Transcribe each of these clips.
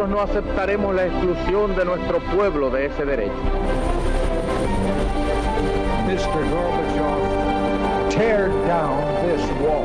nosotros no aceptaremos la exclusión de nuestro pueblo de ese derecho. Mr. Gorbachev, tear down this wall.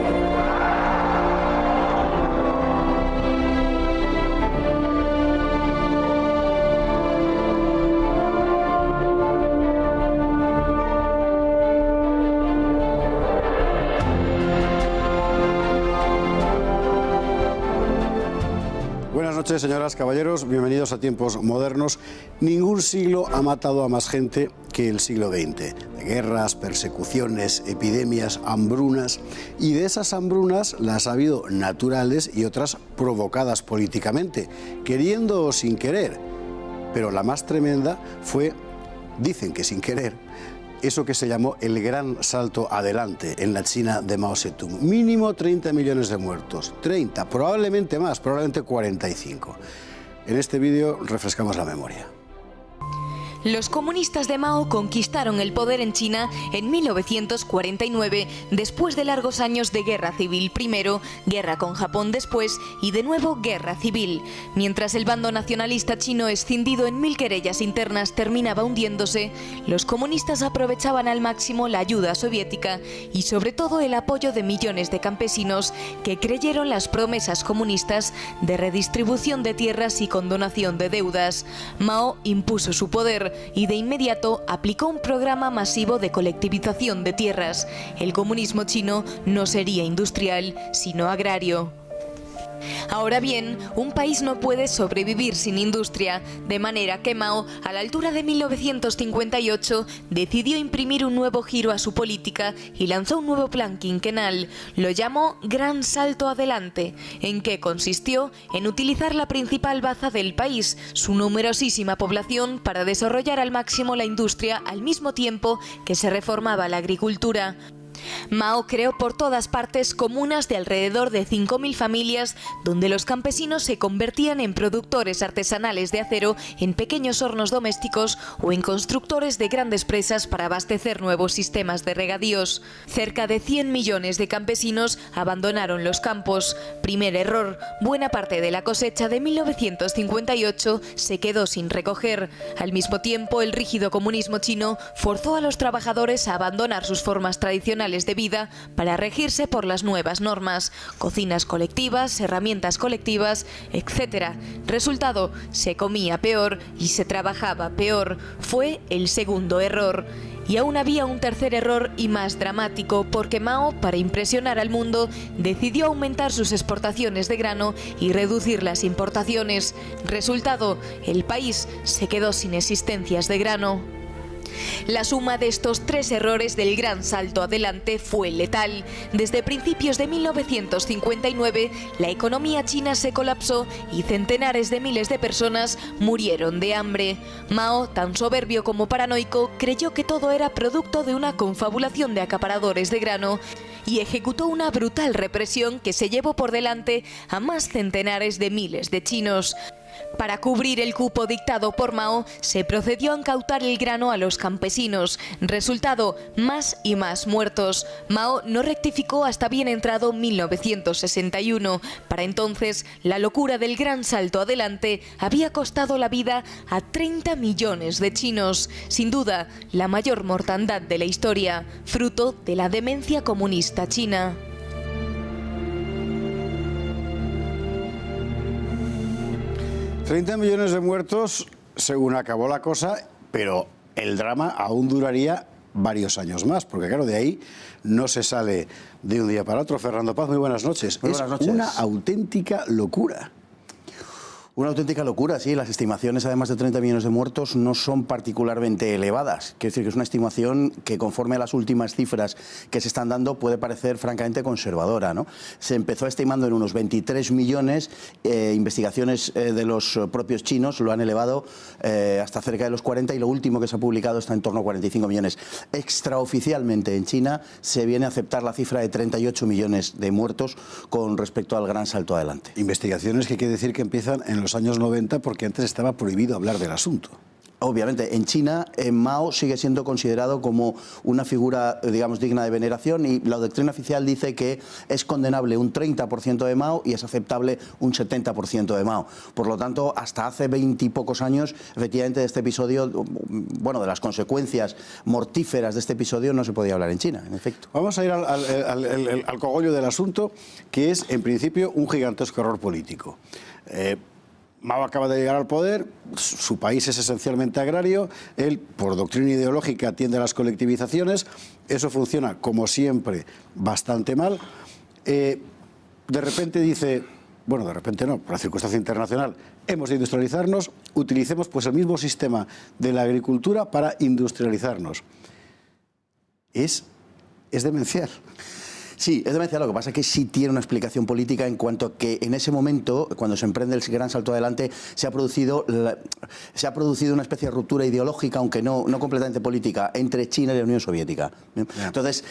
Buenas noches, señoras, caballeros, bienvenidos a Tiempos Modernos. Ningún siglo ha matado a más gente que el siglo XX. Guerras, persecuciones, epidemias, hambrunas. Y de esas hambrunas las ha habido naturales y otras provocadas políticamente, queriendo o sin querer. Pero la más tremenda fue, dicen que sin querer, eso que se llamó el gran salto adelante en la China de Mao Zedong. Mínimo 30 millones de muertos. 30, probablemente más, probablemente 45. En este vídeo refrescamos la memoria. Los comunistas de Mao conquistaron el poder en China en 1949, después de largos años de guerra civil primero, guerra con Japón después y de nuevo guerra civil. Mientras el bando nacionalista chino, escindido en 1000 querellas internas, terminaba hundiéndose, los comunistas aprovechaban al máximo la ayuda soviética y sobre todo el apoyo de millones de campesinos que creyeron las promesas comunistas de redistribución de tierras y condonación de deudas. Mao impuso su poder y de inmediato aplicó un programa masivo de colectivización de tierras. El comunismo chino no sería industrial, sino agrario. Ahora bien, un país no puede sobrevivir sin industria, de manera que Mao, a la altura de 1958, decidió imprimir un nuevo giro a su política y lanzó un nuevo plan quinquenal. Lo llamó Gran Salto Adelante, en que consistió en utilizar la principal baza del país, su numerosísima población, para desarrollar al máximo la industria al mismo tiempo que se reformaba la agricultura. Mao creó por todas partes comunas de alrededor de 5.000 familias donde los campesinos se convertían en productores artesanales de acero en pequeños hornos domésticos o en constructores de grandes presas para abastecer nuevos sistemas de regadíos. Cerca de 100 millones de campesinos abandonaron los campos. Primer error, buena parte de la cosecha de 1958 se quedó sin recoger. Al mismo tiempo, el rígido comunismo chino forzó a los trabajadores a abandonar sus formas tradicionales de vida para regirse por las nuevas normas, cocinas colectivas, herramientas colectivas, etc. Resultado, se comía peor y se trabajaba peor. Fue el segundo error. Y aún había un tercer error y más dramático, porque Mao, para impresionar al mundo, decidió aumentar sus exportaciones de grano y reducir las importaciones. Resultado, el país se quedó sin existencias de grano. La suma de estos tres errores del gran salto adelante fue letal. Desde principios de 1959, la economía china se colapsó y centenares de miles de personas murieron de hambre. Mao, tan soberbio como paranoico, creyó que todo era producto de una confabulación de acaparadores de grano y ejecutó una brutal represión que se llevó por delante a más centenares de miles de chinos. Para cubrir el cupo dictado por Mao, se procedió a incautar el grano a los campesinos. Resultado, más y más muertos. Mao no rectificó hasta bien entrado 1961. Para entonces, la locura del gran salto adelante había costado la vida a 30 millones de chinos. Sin duda, la mayor mortandad de la historia, fruto de la demencia comunista china. $30 millones de muertos según acabó la cosa, pero el drama aún duraría varios años más, porque claro, de ahí no se sale de un día para otro. Fernando Paz, muy buenas noches. Muy buenas noches. Una auténtica locura. Una auténtica locura, sí. Las estimaciones, además de 30 millones de muertos, no son particularmente elevadas. Quiero decir que es una estimación que, conforme a las últimas cifras que se están dando, puede parecer francamente conservadora, ¿no? Se empezó estimando en unos 23 millones, investigaciones de los propios chinos lo han elevado hasta cerca de los 40, y lo último que se ha publicado está en torno a 45 millones. Extraoficialmente en China se viene a aceptar la cifra de 38 millones de muertos con respecto al gran salto adelante. Investigaciones que quiere decir que empiezan en los años 90, porque antes estaba prohibido hablar del asunto. Obviamente, en China, Mao sigue siendo considerado como una figura, digamos, digna de veneración, y la doctrina oficial dice que es condenable un 30% de Mao y es aceptable un 70% de Mao. Por lo tanto, hasta hace 20 y pocos años, efectivamente, de este episodio, bueno, de las consecuencias mortíferas de este episodio no se podía hablar en China, en efecto. Vamos a ir al cogollo del asunto, que es, en principio, un gigantesco error político. Mao acaba de llegar al poder, su país es esencialmente agrario, él, por doctrina ideológica, tiende a las colectivizaciones, eso funciona, como siempre, bastante mal. De repente dice, bueno, de repente no, por la circunstancia internacional, hemos de industrializarnos, utilicemos pues el mismo sistema de la agricultura para industrializarnos. Es demencial. Sí, es demencial. Lo que pasa es que sí tiene una explicación política en cuanto a que en ese momento, cuando se emprende el gran salto adelante, se ha producido una especie de ruptura ideológica, aunque no completamente política, entre China y la Unión Soviética. Entonces,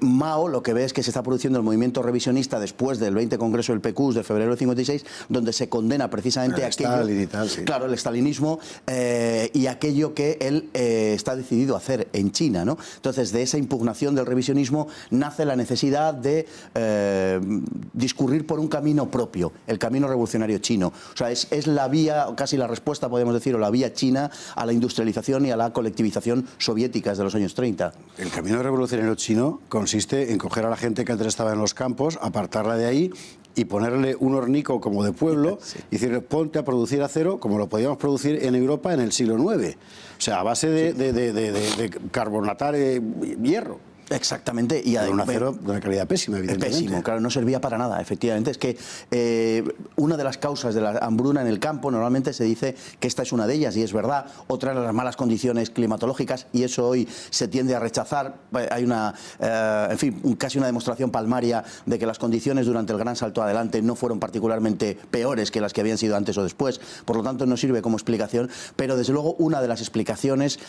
Mao lo que ve es que se está produciendo el movimiento revisionista después del 20 Congreso del PQS de febrero del 56, donde se condena precisamente aquello, y tal, sí. Claro, el estalinismo y aquello que él está decidido a hacer en China, ¿no? Entonces, de esa impugnación del revisionismo nace la necesidad de discurrir por un camino propio, el camino revolucionario chino. O sea, es la vía, casi la respuesta, podemos decir, o la vía china a la industrialización y a la colectivización soviéticas de los años 30. El camino revolucionario chino consiste en coger a la gente que antes estaba en los campos, apartarla de ahí y ponerle un hornico como de pueblo, sí, y decirle, ponte a producir acero como lo podíamos producir en Europa en el siglo IX. O sea, a base de carbonatar hierro. Exactamente. Y un acero de una calidad pésima, evidentemente. Pésimo, claro, no servía para nada, efectivamente. Es que una de las causas de la hambruna en el campo, normalmente se dice que esta es una de ellas, y es verdad. Otra de las malas condiciones climatológicas, y eso hoy se tiende a rechazar. Hay en fin, casi una demostración palmaria de que las condiciones durante el gran salto adelante no fueron particularmente peores que las que habían sido antes o después. Por lo tanto, no sirve como explicación, pero desde luego una de las explicaciones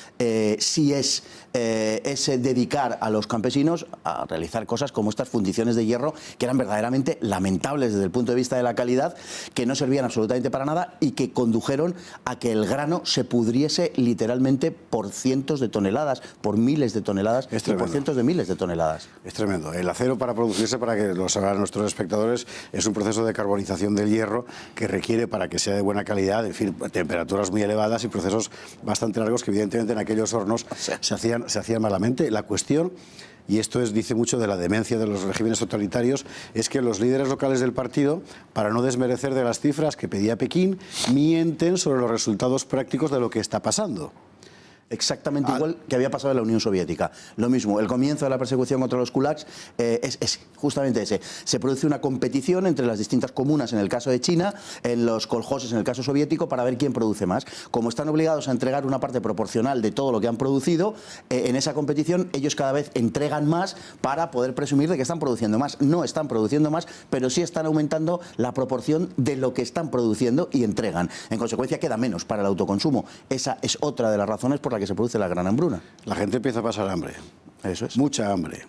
sí es dedicar a los campesinos a realizar cosas como estas fundiciones de hierro, que eran verdaderamente lamentables desde el punto de vista de la calidad, que no servían absolutamente para nada y que condujeron a que el grano se pudriese literalmente por cientos de toneladas, por miles de toneladas y por cientos de miles de toneladas. Es tremendo. El acero, para producirse, para que lo sabrán nuestros espectadores, es un proceso de carbonización del hierro que requiere, para que sea de buena calidad, en fin, temperaturas muy elevadas y procesos bastante largos que evidentemente en aquellos hornos se hacían malamente. La cuestión, y esto dice mucho de la demencia de los regímenes totalitarios, es que los líderes locales del partido, para no desmerecer de las cifras que pedía Pekín, mienten sobre los resultados prácticos de lo que está pasando. Exactamente igual que había pasado en la Unión Soviética. Lo mismo, el comienzo de la persecución contra los kulaks es justamente ese. Se produce una competición entre las distintas comunas, en el caso de China, en los koljoses, en el caso soviético, para ver quién produce más. Como están obligados a entregar una parte proporcional de todo lo que han producido, en esa competición ellos cada vez entregan más para poder presumir de que están produciendo más. No están produciendo más, pero sí están aumentando la proporción de lo que están produciendo y entregan. En consecuencia, queda menos para el autoconsumo. Esa es otra de las razones por que se produce la gran hambruna. La gente empieza a pasar hambre. Eso es. Mucha hambre.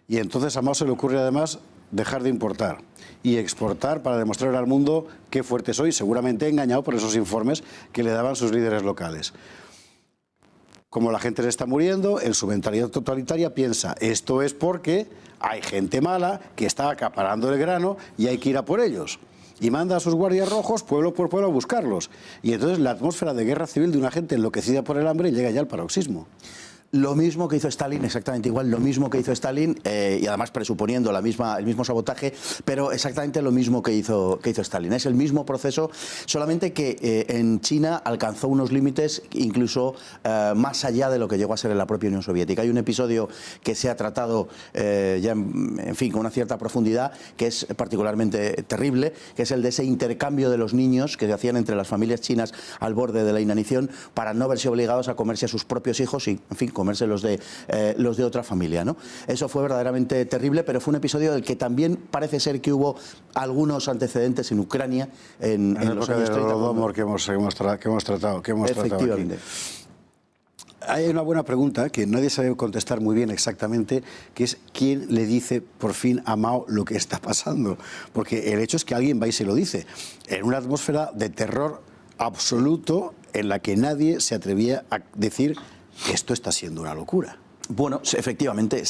Y entonces a Mao se le ocurre además dejar de importar y exportar para demostrar al mundo qué fuerte soy, seguramente engañado por esos informes que le daban sus líderes locales. Como la gente se está muriendo, en su mentalidad totalitaria piensa, esto es porque hay gente mala que está acaparando el grano y hay que ir a por ellos. Y manda a sus guardias rojos pueblo por pueblo a buscarlos. Y entonces la atmósfera de guerra civil de una gente enloquecida por el hambre llega ya al paroxismo. Lo mismo que hizo Stalin, exactamente igual, lo mismo que hizo Stalin, y además presuponiendo el mismo sabotaje, pero exactamente lo mismo que hizo Stalin. Es el mismo proceso, solamente que en China alcanzó unos límites incluso más allá de lo que llegó a ser en la propia Unión Soviética. Hay un episodio que se ha tratado ya, en fin, con una cierta profundidad, que es particularmente terrible, que es el de ese intercambio de los niños que se hacían entre las familias chinas al borde de la inanición para no verse obligados a comerse a sus propios hijos y, en fin, comerse los de otra familia, ¿no? Eso fue verdaderamente terrible, pero fue un episodio del que también parece ser que hubo algunos antecedentes en Ucrania en los años 30. Que hemos tratado Efectivamente. Aquí. Hay una buena pregunta que nadie sabe contestar muy bien exactamente, que es quién le dice por fin a Mao lo que está pasando. Porque el hecho es que alguien va y se lo dice. En una atmósfera de terror absoluto, en la que nadie se atrevía a decir que esto está siendo una locura. Bueno, efectivamente,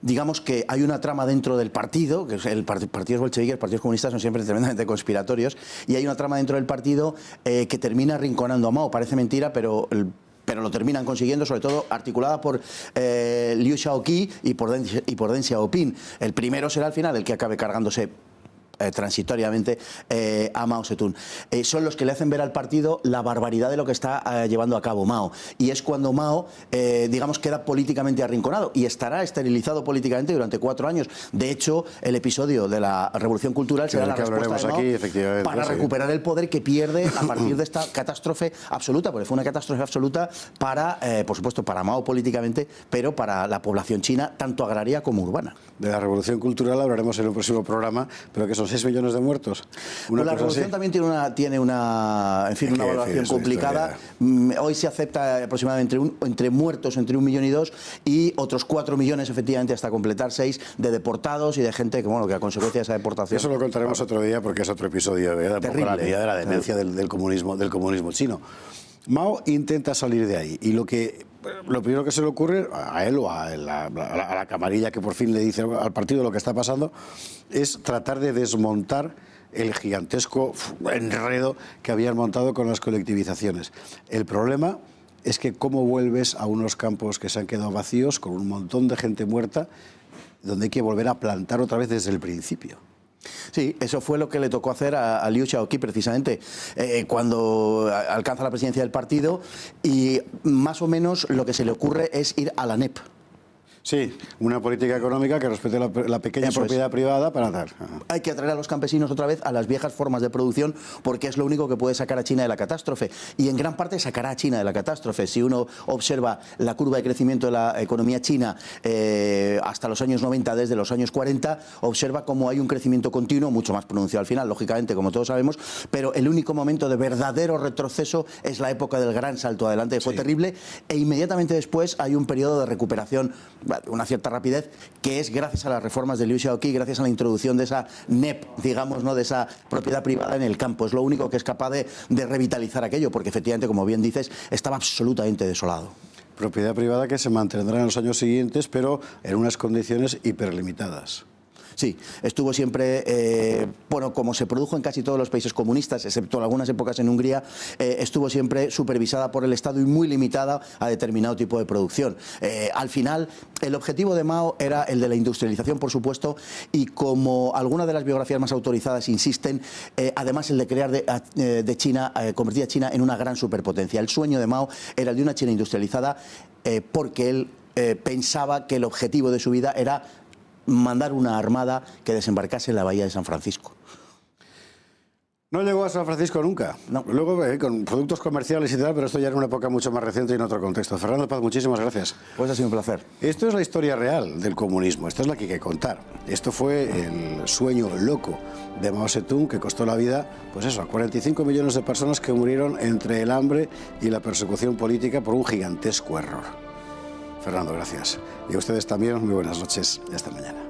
digamos que hay una trama dentro del partido, que el partidos bolcheviques, partidos comunistas son siempre tremendamente conspiratorios, y hay una trama dentro del partido que termina arrinconando a Mao. Parece mentira, pero lo terminan consiguiendo, sobre todo articulada por Liu Shaoqi y por Deng Xiaoping. El primero será al final el que acabe cargándose transitoriamente a Mao Zedong. Son los que le hacen ver al partido la barbaridad de lo que está llevando a cabo Mao, y es cuando Mao digamos queda políticamente arrinconado y estará esterilizado políticamente durante 4 años. De hecho, el episodio de la Revolución Cultural será la respuesta de Mao aquí, para recuperar el poder que pierde a partir de esta catástrofe absoluta, porque fue una catástrofe absoluta para, por supuesto, para Mao políticamente, pero para la población china, tanto agraria como urbana. De la Revolución Cultural hablaremos en un próximo programa, pero que son 6 millones de muertos. La revolución también tiene una valoración complicada. Hoy se acepta aproximadamente entre muertos entre 1 millón y 2, y otros 4 millones efectivamente hasta completar 6 de deportados y de gente que, bueno, que a consecuencia de esa deportación. Eso lo contaremos otro día porque es otro episodio de la demencia del comunismo chino. Mao intenta salir de ahí, y lo primero que se le ocurre a él o a la camarilla que por fin le dice al partido lo que está pasando es tratar de desmontar el gigantesco enredo que habían montado con las colectivizaciones. El problema es que cómo vuelves a unos campos que se han quedado vacíos con un montón de gente muerta, donde hay que volver a plantar otra vez desde el principio. Sí, eso fue lo que le tocó hacer a Liu Shaoqi precisamente cuando alcanza la presidencia del partido, y más o menos lo que se le ocurre es ir a la NEP. Sí, una política económica que respete la pequeña propiedad privada para dar. Hay que atraer a los campesinos otra vez a las viejas formas de producción, porque es lo único que puede sacar a China de la catástrofe, y en gran parte sacará a China de la catástrofe. Si uno observa la curva de crecimiento de la economía china hasta los años 90, desde los años 40, observa cómo hay un crecimiento continuo, mucho más pronunciado al final, lógicamente, como todos sabemos, pero el único momento de verdadero retroceso es la época del gran salto adelante, que fue terrible, e inmediatamente después hay un periodo de recuperación, una cierta rapidez, que es gracias a las reformas de Liu Shaoqi, gracias a la introducción de esa NEP, digamos, ¿no?, de esa propiedad privada en el campo. Es lo único que es capaz de revitalizar aquello, porque efectivamente, como bien dices, estaba absolutamente desolado. Propiedad privada que se mantendrá en los años siguientes, pero en unas condiciones hiperlimitadas. Sí, estuvo siempre, bueno, como se produjo en casi todos los países comunistas, excepto en algunas épocas en Hungría, estuvo siempre supervisada por el Estado y muy limitada a determinado tipo de producción. Al final, el objetivo de Mao era el de la industrialización, por supuesto, y como algunas de las biografías más autorizadas insisten, además el de crear de China, convertir a China en una gran superpotencia. El sueño de Mao era el de una China industrializada, porque él pensaba que el objetivo de su vida era mandar una armada que desembarcase en la bahía de San Francisco. No llegó a San Francisco nunca. No. Luego con productos comerciales y tal, pero esto ya era una época mucho más reciente y en otro contexto. Fernando Paz, muchísimas gracias. Pues ha sido un placer. Esto es la historia real del comunismo, esto es la que hay que contar. Esto fue el sueño loco de Mao Zedong, que costó la vida, pues eso, a 45 millones de personas que murieron entre el hambre y la persecución política por un gigantesco error. Fernando, gracias. Y a ustedes también, muy buenas noches y hasta mañana.